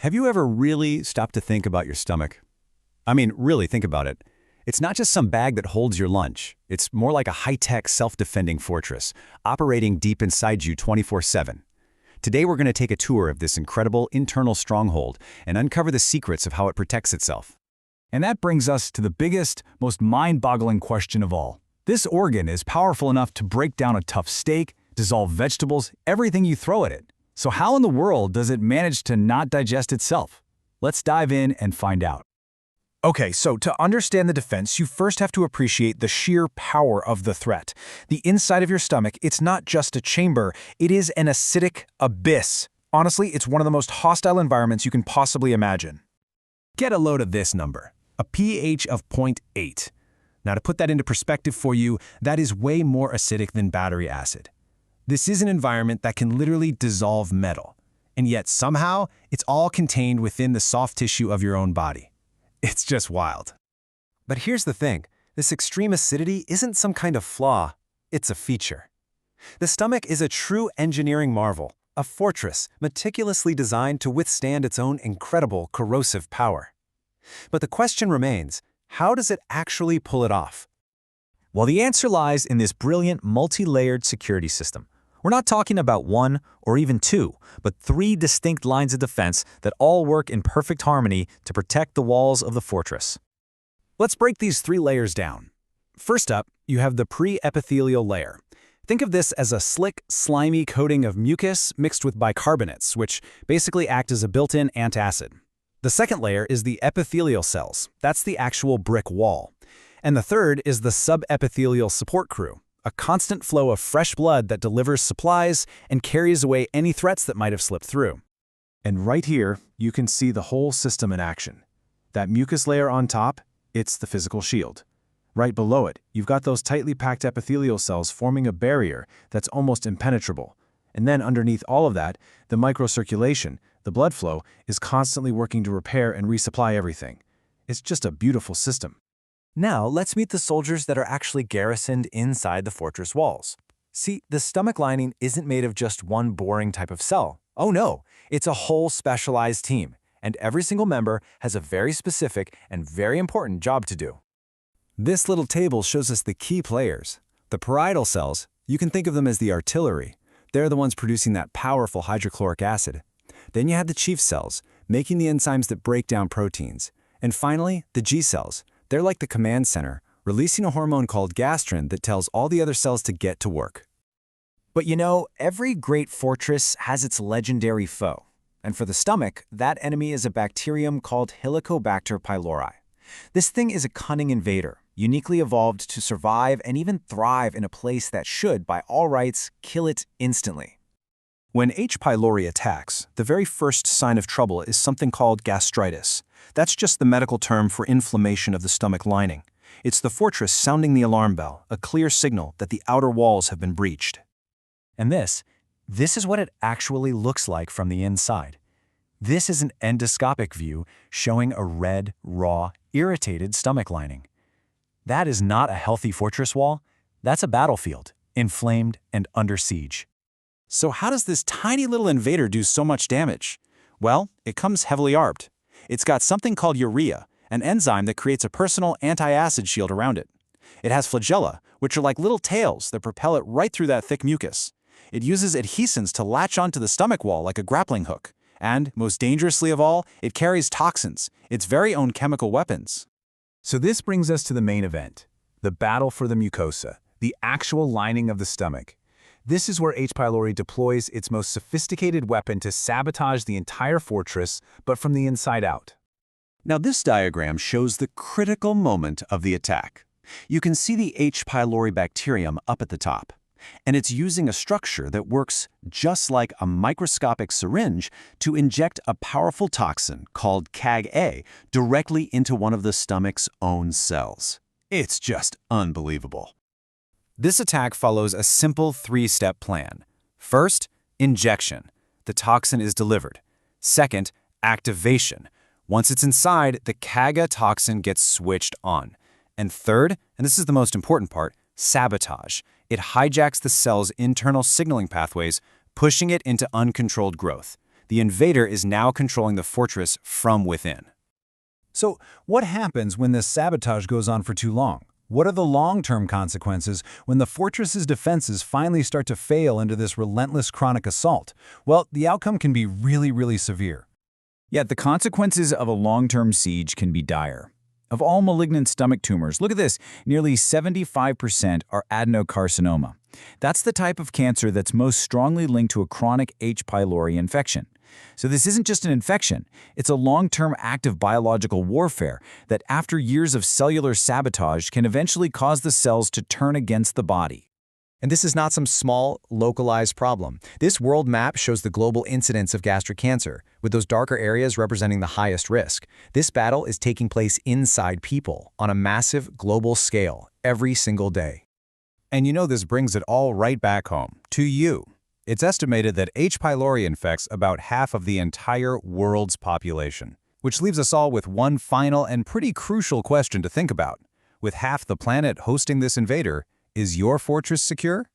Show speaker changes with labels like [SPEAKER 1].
[SPEAKER 1] Have you ever really stopped to think about your stomach? I mean, really think about it. It's not just some bag that holds your lunch. It's more like a high-tech, self-defending fortress, operating deep inside you 24/7. Today we're going to take a tour of this incredible internal stronghold and uncover the secrets of how it protects itself.
[SPEAKER 2] And that brings us to the biggest, most mind-boggling question of all. This organ is powerful enough to break down a tough steak, dissolve vegetables, everything you throw at it. So how in the world does it manage to not digest itself? Let's dive in and find out.
[SPEAKER 3] Okay, so to understand the defense, you first have to appreciate the sheer power of the threat. The inside of your stomach, it's not just a chamber, it is an acidic abyss. Honestly, it's one of the most hostile environments you can possibly imagine.
[SPEAKER 4] Get a load of this number, a pH of 0.8. Now to put that into perspective for you, that is way more acidic than battery acid. This is an environment that can literally dissolve metal, and yet somehow it's all contained within the soft tissue of your own body. It's just wild. But here's the thing, this extreme acidity isn't some kind of flaw, it's a feature. The stomach is a true engineering marvel, a fortress meticulously designed to withstand its own incredible corrosive power. But the question remains, how does it actually pull it off?
[SPEAKER 2] Well, the answer lies in this brilliant multi-layered security system. We're not talking about one or even two, but three distinct lines of defense that all work in perfect harmony to protect the walls of the fortress.
[SPEAKER 4] Let's break these three layers down. First up, you have the pre-epithelial layer. Think of this as a slick, slimy coating of mucus mixed with bicarbonates, which basically act as a built-in antacid. The second layer is the epithelial cells. That's the actual brick wall. And the third is the subepithelial support crew, a constant flow of fresh blood that delivers supplies and carries away any threats that might have slipped through.
[SPEAKER 3] And right here, you can see the whole system in action. That mucus layer on top, it's the physical shield. Right below it, you've got those tightly packed epithelial cells forming a barrier that's almost impenetrable. And then underneath all of that, the microcirculation, the blood flow, is constantly working to repair and resupply everything. It's just a beautiful system.
[SPEAKER 5] Now, let's meet the soldiers that are actually garrisoned inside the fortress walls. See, the stomach lining isn't made of just one boring type of cell. Oh no, it's a whole specialized team, and every single member has a very specific and very important job to do.
[SPEAKER 1] This little table shows us the key players. The parietal cells, you can think of them as the artillery. They're the ones producing that powerful hydrochloric acid. Then you have the chief cells, making the enzymes that break down proteins. And finally, the G cells. They're like the command center, releasing a hormone called gastrin that tells all the other cells to get to work.
[SPEAKER 5] But you know, every great fortress has its legendary foe. And for the stomach, that enemy is a bacterium called Helicobacter pylori. This thing is a cunning invader, uniquely evolved to survive and even thrive in a place that should, by all rights, kill it instantly.
[SPEAKER 3] When H. pylori attacks, the very first sign of trouble is something called gastritis. That's just the medical term for inflammation of the stomach lining. It's the fortress sounding the alarm bell, a clear signal that the outer walls have been breached.
[SPEAKER 5] And this is what it actually looks like from the inside. This is an endoscopic view showing a red, raw, irritated stomach lining. That is not a healthy fortress wall. That's a battlefield, inflamed and under siege.
[SPEAKER 4] So how does this tiny little invader do so much damage? Well, it comes heavily armed. It's got something called urea, an enzyme that creates a personal anti-acid shield around it. It has flagella, which are like little tails that propel it right through that thick mucus. It uses adhesins to latch onto the stomach wall like a grappling hook. And, most dangerously of all, it carries toxins, its very own chemical weapons.
[SPEAKER 2] So this brings us to the main event, the battle for the mucosa, the actual lining of the stomach. This is where H. pylori deploys its most sophisticated weapon to sabotage the entire fortress, but from the inside out.
[SPEAKER 1] Now this diagram shows the critical moment of the attack. You can see the H. pylori bacterium up at the top, and it's using a structure that works just like a microscopic syringe to inject a powerful toxin called CAG-A directly into one of the stomach's own cells. It's just unbelievable.
[SPEAKER 4] This attack follows a simple three-step plan. First, injection. The toxin is delivered. Second, activation. Once it's inside, the CAG-A toxin gets switched on. And third, and this is the most important part, sabotage. It hijacks the cell's internal signaling pathways, pushing it into uncontrolled growth.
[SPEAKER 1] The invader is now controlling the fortress from within.
[SPEAKER 2] So, what happens when this sabotage goes on for too long? What are the long-term consequences when the fortress's defenses finally start to fail into this relentless chronic assault? Well, the outcome can be really severe. Yet the consequences of a long-term siege can be dire. Of all malignant stomach tumors, look at this, nearly 75% are adenocarcinoma. That's the type of cancer that's most strongly linked to a chronic H. pylori infection. So this isn't just an infection, it's a long-term active biological warfare that after years of cellular sabotage can eventually cause the cells to turn against the body.
[SPEAKER 6] And this is not some small, localized problem. This world map shows the global incidence of gastric cancer, with those darker areas representing the highest risk. This battle is taking place inside people, on a massive global scale, every single day.
[SPEAKER 1] And you know this brings it all right back home, to you. It's estimated that H. pylori infects about half of the entire world's population, which leaves us all with one final and pretty crucial question to think about. With half the planet hosting this invader, is your fortress secure?